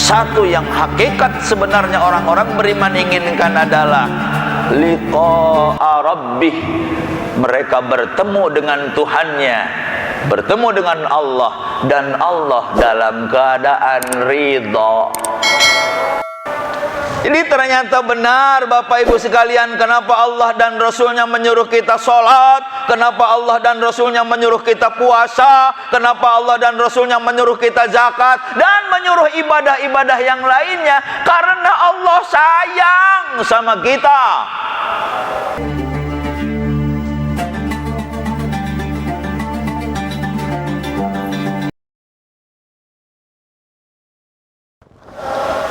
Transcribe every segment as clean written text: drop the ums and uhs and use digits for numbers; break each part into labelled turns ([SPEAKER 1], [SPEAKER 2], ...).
[SPEAKER 1] satu yang hakikat sebenarnya orang-orang beriman inginkan adalah liqa'a rabbih, mereka bertemu dengan Tuhannya, bertemu dengan Allah, dan Allah dalam keadaan ridha. Jadi ternyata benar Bapak Ibu sekalian, kenapa Allah dan Rasulnya menyuruh kita sholat, kenapa Allah dan Rasulnya menyuruh kita puasa, kenapa Allah dan Rasulnya menyuruh kita zakat, dan menyuruh ibadah-ibadah yang lainnya. Karena Allah sayang sama kita.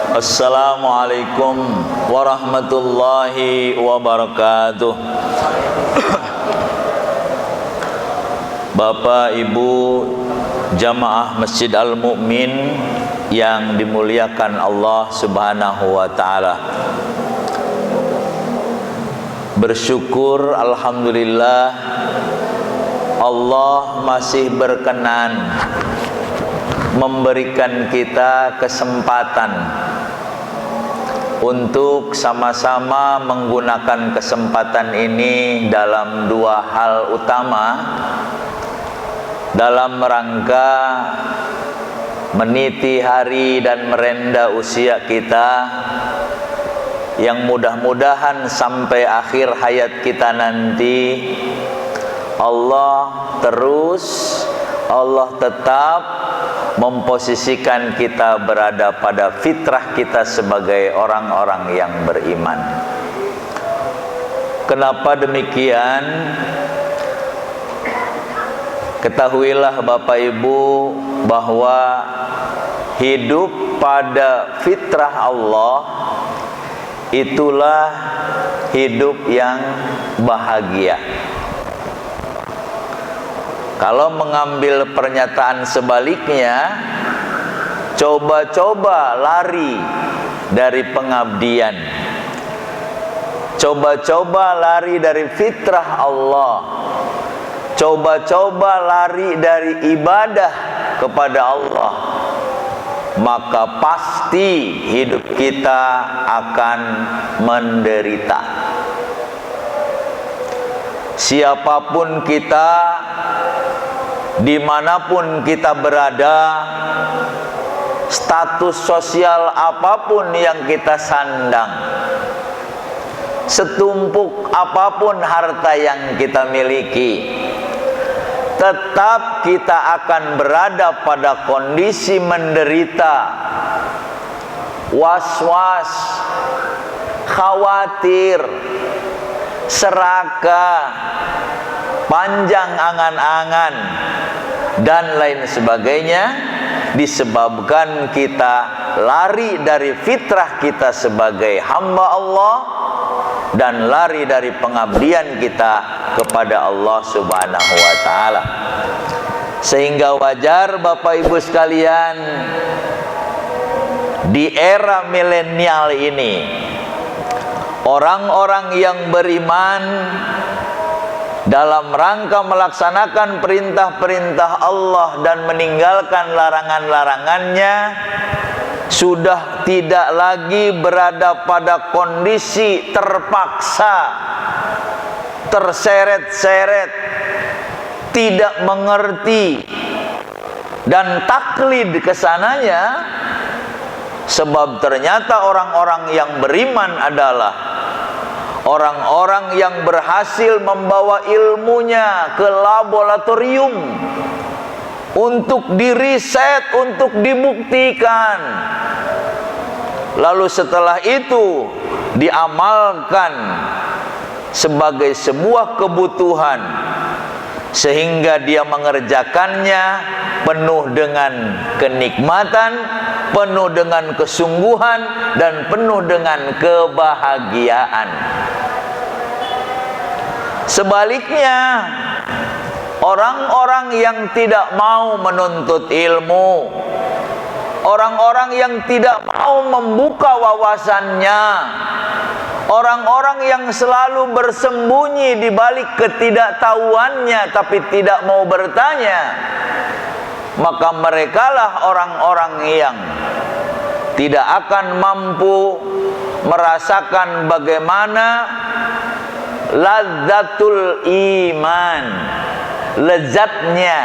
[SPEAKER 1] Assalamualaikum warahmatullahi wabarakatuh. Bapak Ibu jamaah Masjid Al-Mu'min yang dimuliakan Allah Subhanahu wa ta'ala, bersyukur alhamdulillah Allah masih berkenan memberikan kita kesempatan untuk sama-sama menggunakan kesempatan ini dalam dua hal utama, dalam rangka meniti hari dan merenda usia kita yang mudah-mudahan sampai akhir hayat kita nanti Allah tetap memposisikan kita berada pada fitrah kita sebagai orang-orang yang beriman. Kenapa demikian? Ketahuilah Bapak Ibu bahwa hidup pada fitrah Allah itulah hidup yang bahagia. Kalau mengambil pernyataan sebaliknya, coba-coba lari dari pengabdian, coba-coba lari dari fitrah Allah, coba-coba lari dari ibadah kepada Allah, maka pasti hidup kita akan menderita. Siapapun kita, dimanapun kita berada, status sosial apapun yang kita sandang, setumpuk apapun harta yang kita miliki, tetap kita akan berada pada kondisi menderita, was-was, khawatir, serakah, panjang angan-angan, dan lain sebagainya, disebabkan kita lari dari fitrah kita sebagai hamba Allah dan lari dari pengabdian kita kepada Allah Subhanahu wa ta'ala. Sehingga wajar Bapak Ibu sekalian, di era milenial ini, orang-orang yang beriman dalam rangka melaksanakan perintah-perintah Allah dan meninggalkan larangan-larangannya, sudah tidak lagi berada pada kondisi terpaksa, terseret-seret, tidak mengerti, dan taklid kesananya. Sebab ternyata orang-orang yang beriman adalah orang-orang yang berhasil membawa ilmunya ke laboratorium untuk diriset, untuk dibuktikan, lalu setelah itu diamalkan sebagai sebuah kebutuhan, sehingga dia mengerjakannya penuh dengan kenikmatan, penuh dengan kesungguhan, dan penuh dengan kebahagiaan. Sebaliknya, orang-orang yang tidak mau menuntut ilmu, orang-orang yang tidak mau membuka wawasannya, orang-orang yang selalu bersembunyi di balik ketidaktahuannya tapi tidak mau bertanya, maka merekalah orang-orang yang tidak akan mampu merasakan bagaimana lazzatul iman, lezatnya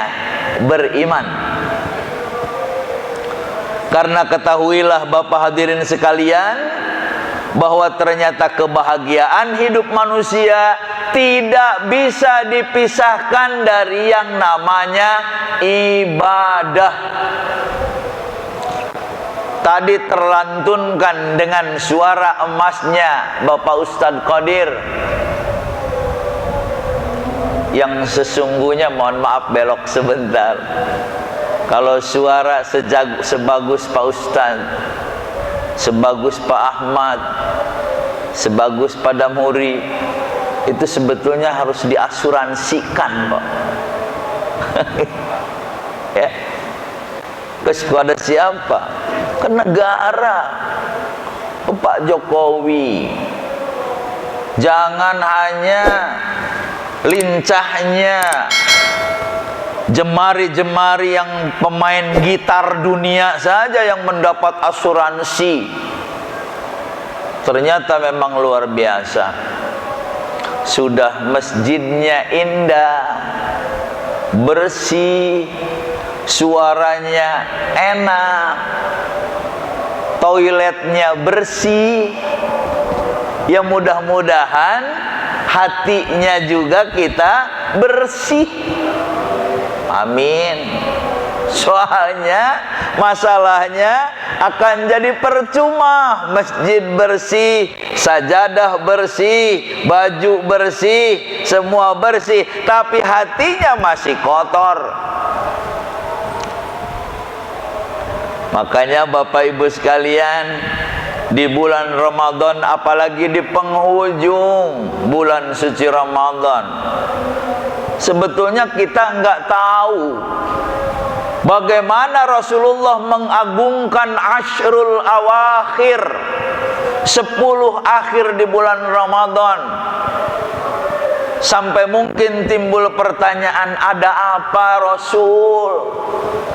[SPEAKER 1] beriman. Karena ketahuilah Bapak hadirin sekalian, bahwa ternyata kebahagiaan hidup manusia tidak bisa dipisahkan dari yang namanya ibadah. Tadi terlantunkan dengan suara emasnya Bapak Ustadz Qadir, yang sesungguhnya, mohon maaf belok sebentar, kalau suara sebagus Pak Ustadz, sebagus Pak Ahmad, sebagus Pak Damuri, itu sebetulnya harus diasuransikan, Pak. Ya, kepada siapa? Ke negara, ke Pak Jokowi. Jangan hanya lincahnya jemari-jemari yang pemain gitar dunia saja yang mendapat asuransi. Ternyata memang luar biasa. Sudah masjidnya indah, bersih, suaranya enak, toiletnya bersih. Ya mudah-mudahan hatinya juga kita bersih. Amin. Soalnya masalahnya akan jadi percuma. Masjid bersih, sajadah bersih, baju bersih, semua bersih, tapi hatinya masih kotor. Makanya Bapak Ibu sekalian, di bulan Ramadan, apalagi di penghujung bulan suci Ramadan, sebetulnya kita nggak tahu bagaimana Rasulullah mengagungkan Ashrul Awakhir, 10 akhir di bulan Ramadan. Sampai mungkin timbul pertanyaan, ada apa Rasul?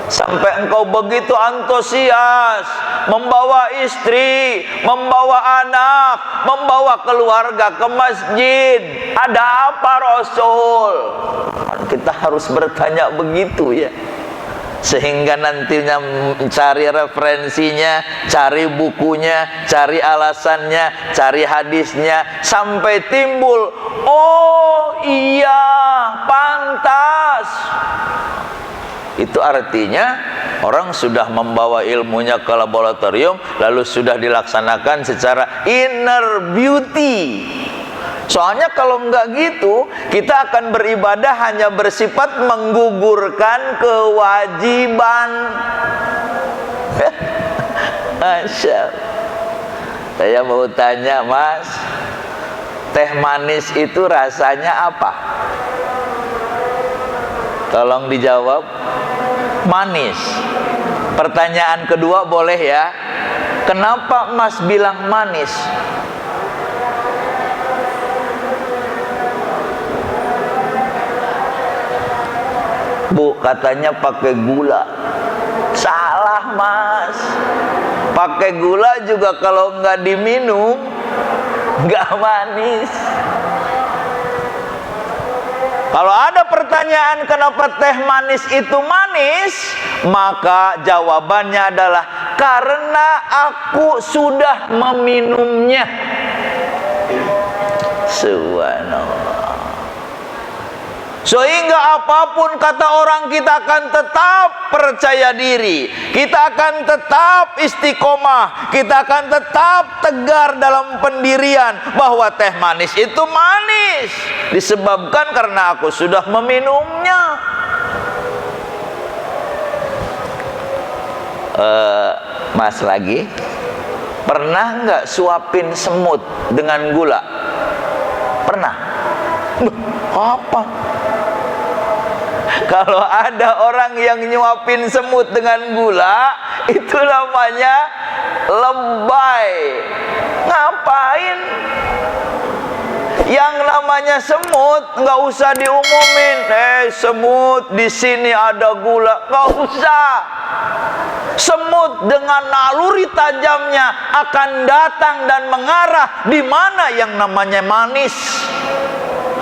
[SPEAKER 1] Sampai engkau begitu antusias membawa istri, membawa anak, membawa keluarga ke masjid. Ada apa Rasul? Kita harus bertanya begitu ya, sehingga nantinya cari referensinya, cari bukunya, cari alasannya, cari hadisnya, sampai timbul, oh iya, pantas. Itu artinya orang sudah membawa ilmunya ke laboratorium, lalu sudah dilaksanakan secara inner beauty. Soalnya kalau enggak gitu, kita akan beribadah hanya bersifat menggugurkan kewajiban. Masya Allah. Saya mau tanya, Mas, teh manis itu rasanya apa? Tolong dijawab. Manis. Pertanyaan kedua boleh ya, kenapa Mas bilang manis? Bu, katanya pakai gula. Salah Mas. Pakai gula juga kalau nggak diminum nggak manis. Kalau ada pertanyaan kenapa teh manis itu manis, maka jawabannya adalah karena aku sudah meminumnya. Subhanallah. Sehingga apapun kata orang, kita akan tetap percaya diri, kita akan tetap istiqomah, kita akan tetap tegar dalam pendirian bahwa teh manis itu manis disebabkan karena aku sudah meminumnya. Mas lagi, pernah nggak suapin semut dengan gula? Pernah? Apa? Kalau ada orang yang nyuapin semut dengan gula, itu namanya lebay. Ngapain? Yang namanya semut nggak usah diumumin. Semut di sini ada gula, nggak usah. Semut dengan naluri tajamnya akan datang dan mengarah di mana yang namanya manis.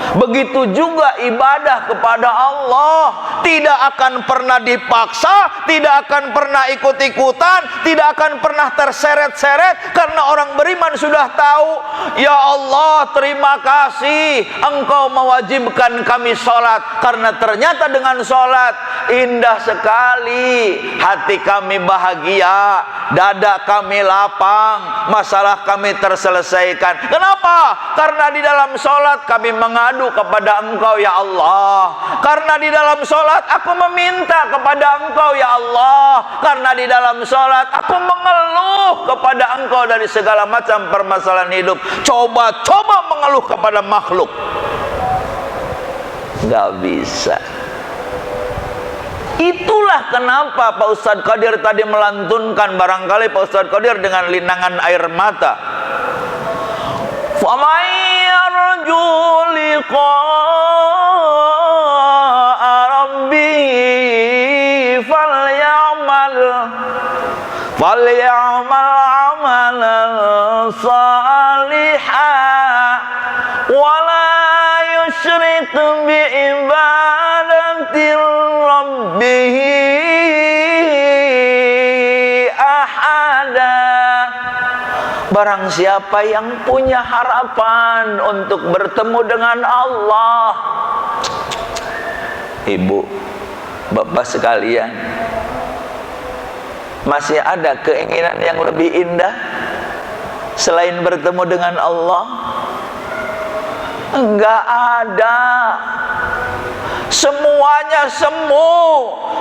[SPEAKER 1] Begitu juga ibadah kepada Allah, tidak akan pernah dipaksa, tidak akan pernah ikut-ikutan, tidak akan pernah terseret-seret, karena orang beriman sudah tahu, ya Allah terima kasih Engkau mewajibkan kami sholat, karena ternyata dengan sholat indah sekali, hati kami bahagia, dada kami lapang, masalah kami terselesaikan. Kenapa? Karena di dalam sholat kami mengadu kepada Engkau ya Allah, karena di dalam sholat aku meminta kepada Engkau ya Allah, karena di dalam sholat aku mengeluh kepada Engkau dari segala macam permasalahan hidup. Coba mengeluh kepada makhluk, nggak bisa. Itulah kenapa Pak Ustadz Qadir tadi melantunkan, barangkali Pak Ustadz Qadir dengan linangan air mata, فَمَنْ يَرْجُو لِقَاءَ رَبِّهِ فَلْيَعْمَلْ عَمَلًا صَالِحًا وَلَا يُشْرِكْ بِعِبَادَةِ رَبِّهِ أَحَدًا. Barang siapa yang punya harapan untuk bertemu dengan Allah, ibu, bapak sekalian, masih ada keinginan yang lebih indah selain bertemu dengan Allah? Enggak ada. Semuanya semu,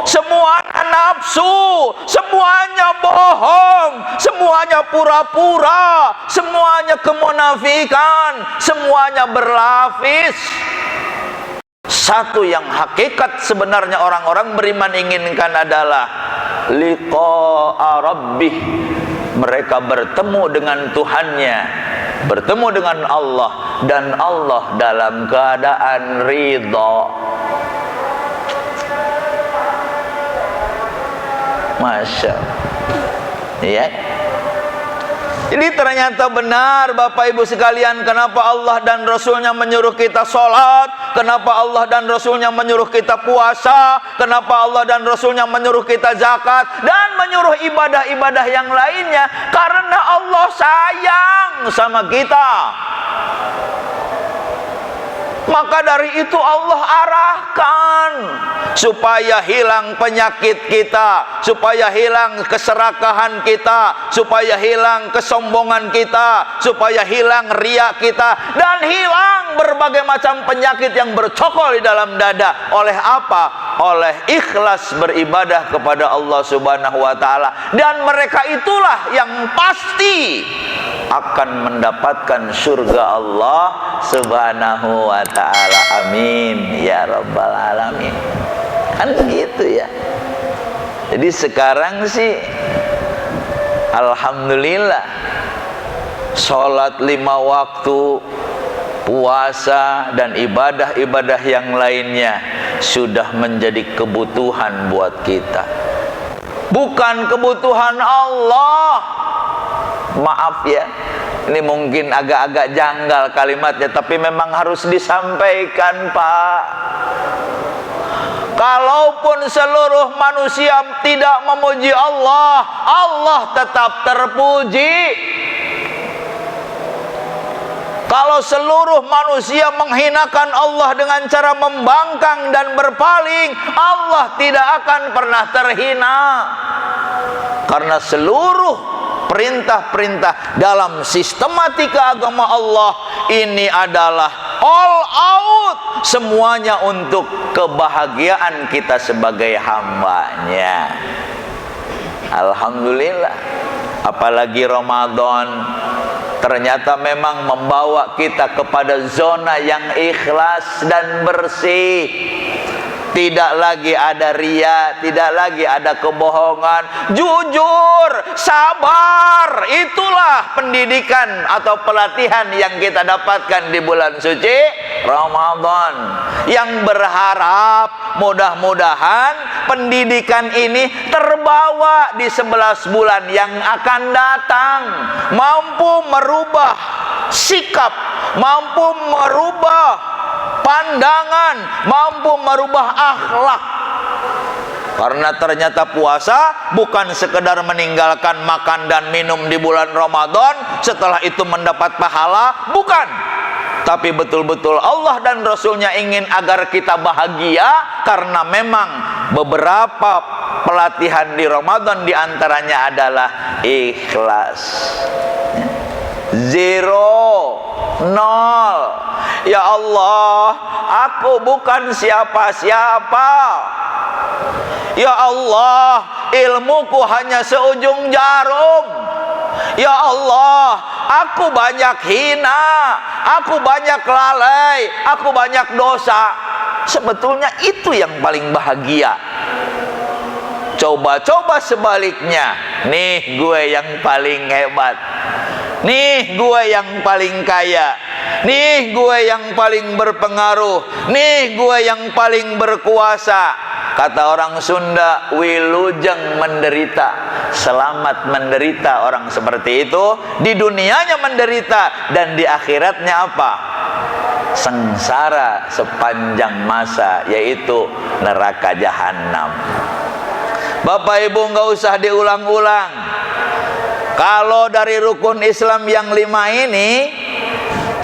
[SPEAKER 1] semuanya nafsu, semuanya bohong, semuanya pura-pura, semuanya kemunafikan, semuanya berlapis. Satu yang hakikat sebenarnya orang-orang beriman inginkan adalah liqa'a rabbih. Mereka bertemu dengan Tuhannya, bertemu dengan Allah, dan Allah dalam keadaan ridha. Masya Allah, ya. Jadi ternyata benar Bapak Ibu sekalian, kenapa Allah dan Rasulnya menyuruh kita sholat, kenapa Allah dan Rasulnya menyuruh kita puasa, kenapa Allah dan Rasulnya menyuruh kita zakat, dan menyuruh ibadah-ibadah yang lainnya. Karena Allah sayang sama kita. Maka dari itu Allah arahkan supaya hilang penyakit kita, supaya hilang keserakahan kita, supaya hilang kesombongan kita, supaya hilang riya kita, dan hilang berbagai macam penyakit yang bercokol di dalam dada. Oleh apa? Oleh ikhlas beribadah kepada Allah Subhanahu wa ta'ala. Dan mereka itulah yang pasti akan mendapatkan surga Allah Subhanahu wa ta'ala. Amin ya rabbal alamin. Kan begitu ya. Jadi sekarang sih alhamdulillah, sholat 5 waktu, puasa, dan ibadah-ibadah yang lainnya sudah menjadi kebutuhan buat kita, bukan kebutuhan Allah. Maaf ya, ini mungkin agak-agak janggal kalimatnya, tapi memang harus disampaikan, Pak. Kalaupun seluruh manusia tidak memuji Allah, Allah tetap terpuji. Kalau seluruh manusia menghinakan Allah dengan cara membangkang dan berpaling, Allah tidak akan pernah terhina. Karena seluruh perintah-perintah dalam sistematika agama Allah ini adalah all out, semuanya untuk kebahagiaan kita sebagai hambanya. Alhamdulillah. Apalagi Ramadan ternyata memang membawa kita kepada zona yang ikhlas dan bersih. Tidak lagi ada riya, tidak lagi ada kebohongan. Jujur, sabar. Itulah pendidikan atau pelatihan yang kita dapatkan di bulan suci Ramadan. Yang berharap mudah-mudahan pendidikan ini terbawa di 11 bulan yang akan datang, mampu merubah sikap, mampu merubah pandangan, mampu merubah akhlak. Karena ternyata puasa bukan sekedar meninggalkan makan dan minum di bulan Ramadan, setelah itu mendapat pahala, bukan. Tapi betul-betul Allah dan Rasulnya ingin agar kita bahagia, karena memang beberapa pelatihan di Ramadan diantaranya adalah ikhlas. Zero, nol. Ya Allah, aku bukan siapa-siapa. Ya Allah, ilmuku hanya seujung jarum. Ya Allah, aku banyak hina, aku banyak lalai, aku banyak dosa. Sebetulnya itu yang paling bahagia. Coba-coba sebaliknya. Nih gue yang paling hebat, nih gue yang paling kaya, nih gue yang paling berpengaruh, nih gue yang paling berkuasa. Kata orang Sunda, wilujeng menderita, selamat menderita orang seperti itu. Di dunianya menderita, dan di akhiratnya apa? Sengsara sepanjang masa, yaitu neraka jahanam. Bapak Ibu, nggak usah diulang-ulang. Kalau dari rukun Islam yang 5 ini,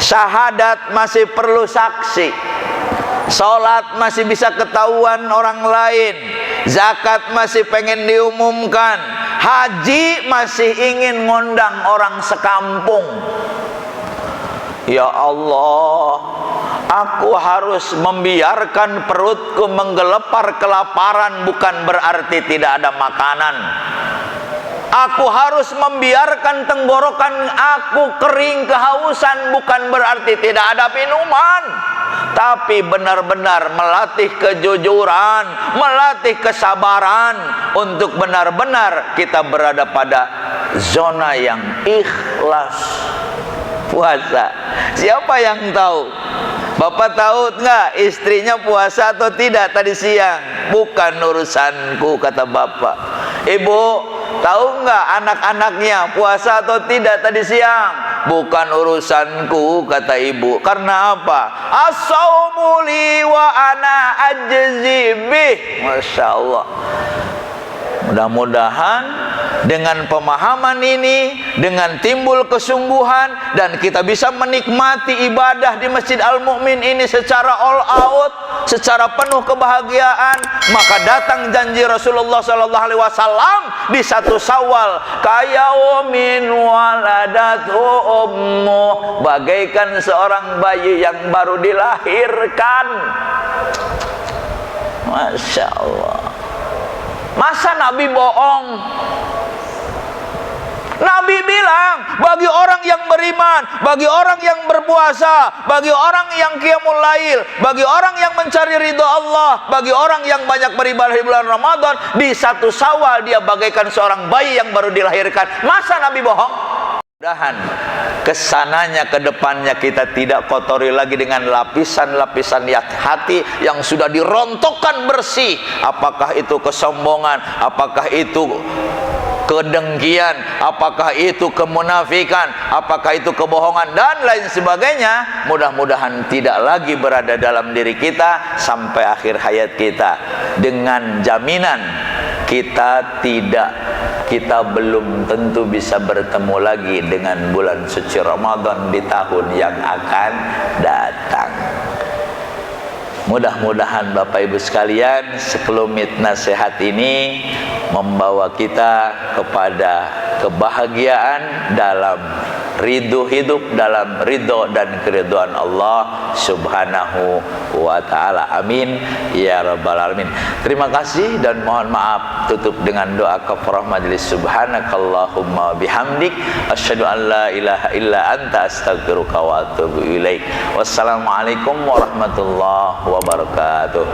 [SPEAKER 1] syahadat masih perlu saksi, sholat masih bisa ketahuan orang lain, zakat masih pengen diumumkan, haji masih ingin ngundang orang sekampung. Ya Allah, aku harus membiarkan perutku menggelepar kelaparan, bukan berarti tidak ada makanan. Aku harus membiarkan tenggorokan aku kering kehausan, bukan berarti tidak ada minuman. Tapi benar-benar melatih kejujuran, melatih kesabaran, untuk benar-benar kita berada pada zona yang ikhlas. Puasa, siapa yang tahu? Bapak tahu nggak istrinya puasa atau tidak tadi siang? Bukan urusanku, kata bapak. Ibu, tahu nggak anak-anaknya puasa atau tidak tadi siang? Bukan urusanku, kata ibu. Karena apa? As-saumu li wa ana ajzi bih. Masya Allah. Mudah-mudahan dengan pemahaman ini, dengan timbul kesungguhan, dan kita bisa menikmati ibadah di Masjid Al-Mu'min ini secara all out, secara penuh kebahagiaan, maka datang janji Rasulullah SAW di 1 Syawal, kayaumin waladathu ummu, bagaikan seorang bayi yang baru dilahirkan. Masya Allah. Masa Nabi bohong? Nabi bilang, bagi orang yang beriman, bagi orang yang berpuasa, bagi orang yang qiyamul lail, bagi orang yang mencari ridho Allah, bagi orang yang banyak beribadah di bulan Ramadan, di 1 Syawal dia bagaikan seorang bayi yang baru dilahirkan. Masa Nabi bohong? Mudah-mudahan kesananya, ke depannya kita tidak kotori lagi dengan lapisan-lapisan hati yang sudah dirontokkan bersih. Apakah itu kesombongan, apakah itu kedengkian, apakah itu kemunafikan, apakah itu kebohongan, dan lain sebagainya. Mudah-mudahan tidak lagi berada dalam diri kita sampai akhir hayat kita, dengan jaminan kita belum tentu bisa bertemu lagi dengan bulan suci Ramadan di tahun yang akan datang. Mudah-mudahan Bapak Ibu sekalian, sekelumit nasihat ini membawa kita kepada kebahagiaan dalam ridho hidup, dalam ridho dan keridhaan Allah Subhanahu wa ta'ala. Amin ya rabbal alamin. Terima kasih dan mohon maaf. Tutup dengan doa kafarah majelis. Subhanakallahumma bihamdik, asyhadu an la ilaha illa anta, astaghfiruka wa atubu ilaik. Wassalamualaikum warahmatullahi wabarakatuh.